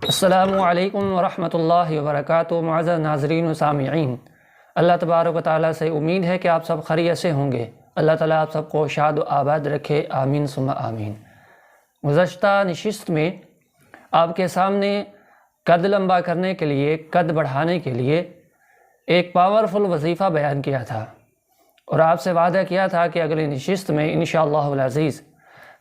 السلام علیکم ورحمۃ اللہ وبرکاتہ۔ معزز ناظرین و سامعین، اللہ تبارک و تعالیٰ سے امید ہے کہ آپ سب خیریت سے ہوں گے۔ اللہ تعالیٰ آپ سب کو شاد و آباد رکھے، آمین ثم آمین۔ گزشتہ نشست میں آپ کے سامنے قد لمبا کرنے کے لیے، قد بڑھانے کے لیے ایک پاورفل وظیفہ بیان کیا تھا، اور آپ سے وعدہ کیا تھا کہ اگلی نشست میں انشاءاللہ العزیز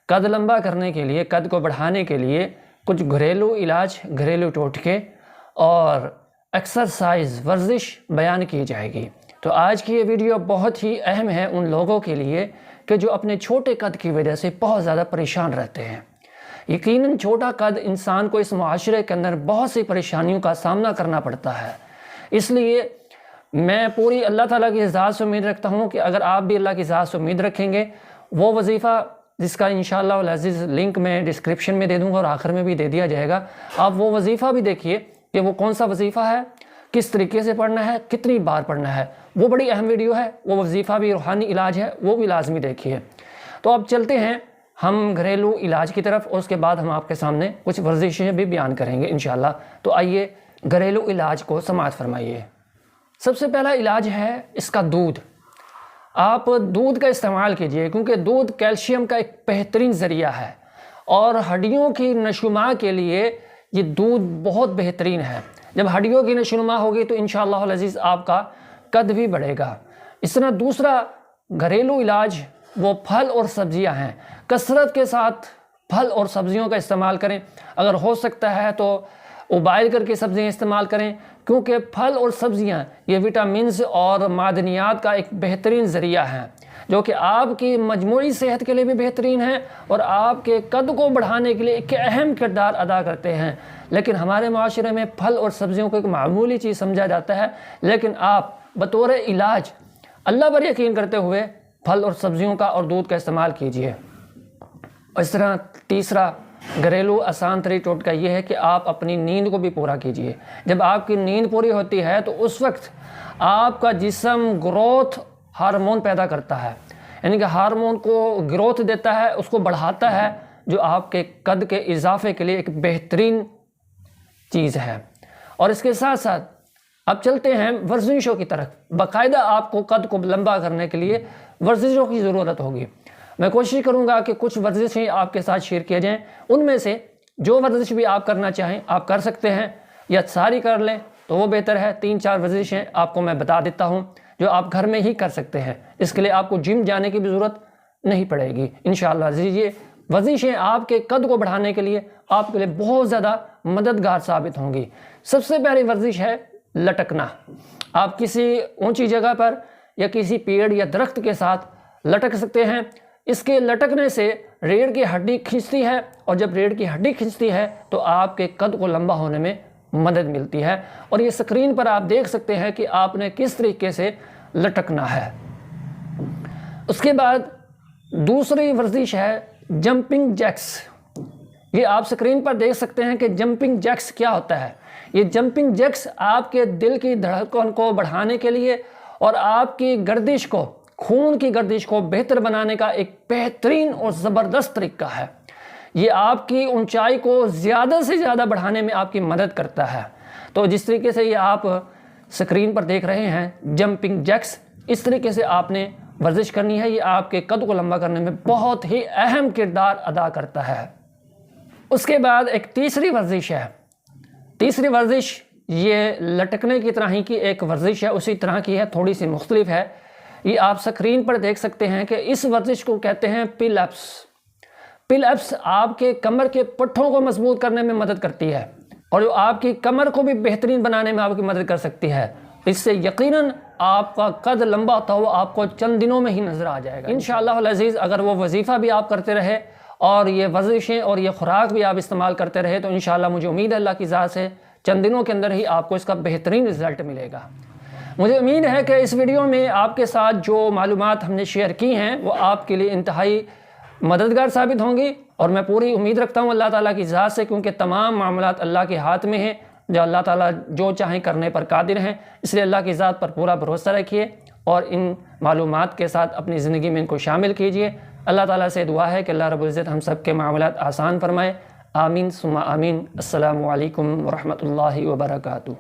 قد لمبا کرنے کے لیے، قد کو بڑھانے کے لیے کچھ گھریلو علاج، گھریلو ٹوٹکے اور ایکسرسائز، ورزش بیان کی جائے گی۔ تو آج کی یہ ویڈیو بہت ہی اہم ہے ان لوگوں کے لیے کہ جو اپنے چھوٹے قد کی وجہ سے بہت زیادہ پریشان رہتے ہیں۔ یقیناً چھوٹا قد انسان کو اس معاشرے کے اندر بہت سی پریشانیوں کا سامنا کرنا پڑتا ہے۔ اس لیے میں پوری اللہ تعالیٰ کی ذات سے امید رکھتا ہوں کہ اگر آپ بھی اللہ کی ذات سے امید رکھیں گے، وہ وظیفہ جس کا انشاءاللہ العزیز لنک میں ڈسکرپشن میں دے دوں گا اور آخر میں بھی دے دیا جائے گا، آپ وہ وظیفہ بھی دیکھیے کہ وہ کون سا وظیفہ ہے، کس طریقے سے پڑھنا ہے، کتنی بار پڑھنا ہے۔ وہ بڑی اہم ویڈیو ہے، وہ وظیفہ بھی روحانی علاج ہے، وہ بھی لازمی دیکھیے۔ تو اب چلتے ہیں ہم گھریلو علاج کی طرف، اور اس کے بعد ہم آپ کے سامنے کچھ ورزشیں بھی بیان کریں گے انشاءاللہ۔ تو آئیے گھریلو علاج کو سماعت فرمائیے۔ سب سے پہلا علاج ہے اس کا دودھ۔ آپ دودھ کا استعمال کیجئے، کیونکہ دودھ کیلشیم کا ایک بہترین ذریعہ ہے، اور ہڈیوں کی نشوما کے لیے یہ دودھ بہت بہترین ہے۔ جب ہڈیوں کی نشوما ہوگی تو انشاءاللہ العزیز آپ کا قد بھی بڑھے گا۔ اس طرح دوسرا گھریلو علاج وہ پھل اور سبزیاں ہیں۔ کثرت کے ساتھ پھل اور سبزیوں کا استعمال کریں، اگر ہو سکتا ہے تو ابائل کر کے سبزیاں استعمال کریں، کیونکہ پھل اور سبزیاں یہ وٹامنز اور معدنیات کا ایک بہترین ذریعہ ہیں، جو کہ آپ کی مجموعی صحت کے لیے بھی بہترین ہیں اور آپ کے قد کو بڑھانے کے لیے ایک اہم کردار ادا کرتے ہیں۔ لیکن ہمارے معاشرے میں پھل اور سبزیوں کو ایک معمولی چیز سمجھا جاتا ہے، لیکن آپ بطور علاج اللہ پر یقین کرتے ہوئے پھل اور سبزیوں کا اور دودھ کا استعمال کیجیے۔ اس طرح تیسرا گھریلو آسان ترین ٹوٹکا یہ ہے کہ آپ اپنی نیند کو بھی پورا کیجیے۔ جب آپ کی نیند پوری ہوتی ہے تو اس وقت آپ کا جسم گروتھ ہارمون پیدا کرتا ہے، یعنی کہ ہارمون کو گروتھ دیتا ہے، اس کو بڑھاتا ہے، جو آپ کے قد کے اضافے کے لیے ایک بہترین چیز ہے۔ اور اس کے ساتھ ساتھ اب چلتے ہیں ورزشوں کی طرف۔ باقاعدہ آپ کو قد کو لمبا کرنے کے لیے ورزشوں کی ضرورت ہوگی۔ میں کوشش کروں گا کہ کچھ ورزشیں آپ کے ساتھ شیئر کیے جائیں، ان میں سے جو ورزش بھی آپ کرنا چاہیں آپ کر سکتے ہیں، یا ساری کر لیں تو وہ بہتر ہے۔ 3-4 ورزشیں آپ کو میں بتا دیتا ہوں جو آپ گھر میں ہی کر سکتے ہیں، اس کے لیے آپ کو جم جانے کی بھی ضرورت نہیں پڑے گی انشاءاللہ۔ یہ ورزشیں آپ کے قد کو بڑھانے کے لیے آپ کے لیے بہت زیادہ مددگار ثابت ہوں گی۔ سب سے پہلی ورزش ہے لٹکنا۔ آپ کسی اونچی جگہ پر یا کسی پیڑ یا درخت کے ساتھ لٹک سکتے ہیں۔ اس کے لٹکنے سے ریڑھ کی ہڈی کھنچتی ہے، اور جب ریڑھ کی ہڈی کھنچتی ہے تو آپ کے قد کو لمبا ہونے میں مدد ملتی ہے، اور یہ سکرین پر آپ دیکھ سکتے ہیں کہ آپ نے کس طریقے سے لٹکنا ہے۔ اس کے بعد دوسری ورزش ہے جمپنگ جیکس۔ یہ آپ سکرین پر دیکھ سکتے ہیں کہ جمپنگ جیکس کیا ہوتا ہے۔ یہ جمپنگ جیکس آپ کے دل کی دھڑکن کو بڑھانے کے لیے اور آپ کی گردش کو، خون کی گردش کو بہتر بنانے کا ایک بہترین اور زبردست طریقہ ہے۔ یہ آپ کی اونچائی کو زیادہ سے زیادہ بڑھانے میں آپ کی مدد کرتا ہے۔ تو جس طریقے سے یہ آپ سکرین پر دیکھ رہے ہیں جمپنگ جیکس، اس طریقے سے آپ نے ورزش کرنی ہے۔ یہ آپ کے قد کو لمبا کرنے میں بہت ہی اہم کردار ادا کرتا ہے۔ اس کے بعد ایک تیسری ورزش ہے۔ تیسری ورزش یہ لٹکنے کی طرح ہی کی ایک ورزش ہے، اسی طرح کی ہے، تھوڑی سی مختلف ہے۔ یہ آپ سکرین پر دیکھ سکتے ہیں کہ اس ورزش کو کہتے ہیں پل اپس۔ پل اپس آپ کے کمر کے پٹھوں کو مضبوط کرنے میں مدد کرتی ہے، اور جو آپ کی کمر کو بھی بہترین بنانے میں آپ کی مدد کر سکتی ہے۔ اس سے یقیناً آپ کا قد لمبا ہوتا ہوا آپ کو چند دنوں میں ہی نظر آ جائے گا انشاءاللہ العزیز۔ اگر وہ وظیفہ بھی آپ کرتے رہے اور یہ ورزشیں اور یہ خوراک بھی آپ استعمال کرتے رہے تو انشاءاللہ مجھے امید ہے اللہ کی ذات سے چند دنوں کے اندر ہی آپ کو اس کا بہترین رزلٹ ملے گا۔ مجھے امید ہے کہ اس ویڈیو میں آپ کے ساتھ جو معلومات ہم نے شیئر کی ہیں وہ آپ کے لیے انتہائی مددگار ثابت ہوں گی، اور میں پوری امید رکھتا ہوں اللہ تعالیٰ کی ذات سے، کیونکہ تمام معاملات اللہ کے ہاتھ میں ہیں، جو اللہ تعالیٰ جو چاہیں کرنے پر قادر ہیں۔ اس لیے اللہ کی ذات پر پورا بھروسہ رکھیے اور ان معلومات کے ساتھ اپنی زندگی میں ان کو شامل کیجیے۔ اللہ تعالیٰ سے دعا ہے کہ اللہ رب العزت ہم سب کے معاملات آسان فرمائے۔ آمین ثم آمین۔ السلام علیکم ورحمۃ اللہ وبرکاتہ۔